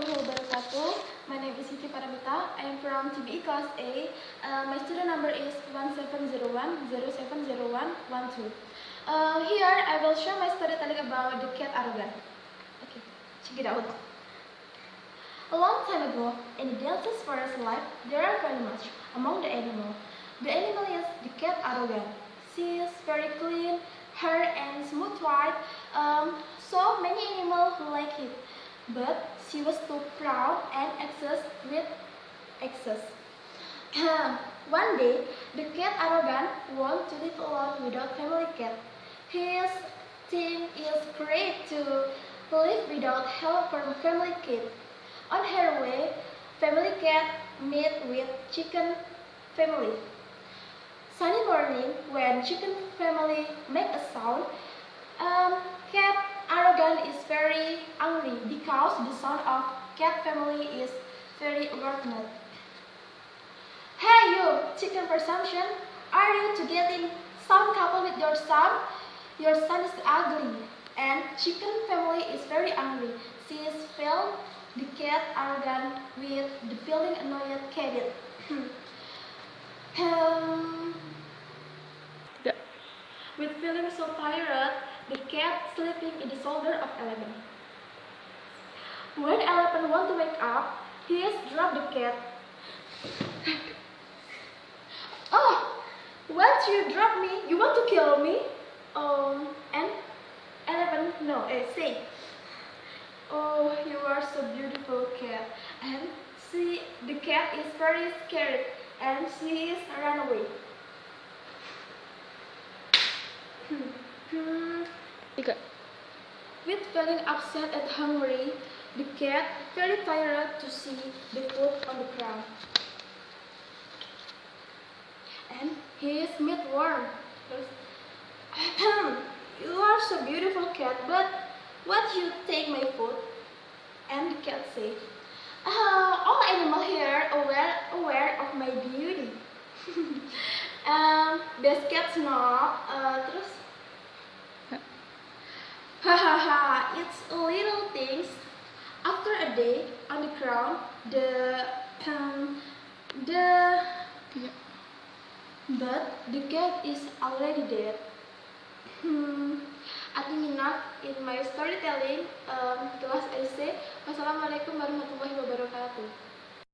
warahmatullahi wabarakatuh. My name is Siti Paramita. I am from TBE Class A. My student number is 1701070112. Here I will share my storytelling about the cat arrogant. Okay, check it out. A long time ago, in the densest forest life, there are very much among the animal. The animal is the cat arrogant. She is very clean, hair and smooth white. So many animals like it. But she was too proud and excess with excess. One day, the cat arrogant wanted to live alone without family cat. His thing is great to live without help from family cat. On her way, family cat met with chicken family. Sunny morning, when chicken family make a sound, cat arrogant is very angry because the sound of cat family is very important. Hey you, chicken presumption, are you to getting some couple with your son? Your son is ugly, and chicken family is very angry. She is filled the cat arrogant with the feeling annoyed cat. With feeling so tired, the cat sleeping in the shoulder of Eleven. When Eleven want to wake up, he has dropped the cat. Oh, what you drop me? You want to kill me? And Eleven say, oh, you are so beautiful, cat. And the cat is very scared, and she is run away. With feeling upset and hungry, the cat very tired to see the food on the ground. And he is made warm. You are so beautiful, cat, but what you take my food? And the cat said, all animals here are aware of my beauty. Best cat not. Hahaha, it's little things. After a day on the ground, but the cat is already dead. I think enough in my storytelling kelas SC. Wassalamualaikum warahmatullahi wabarakatuh.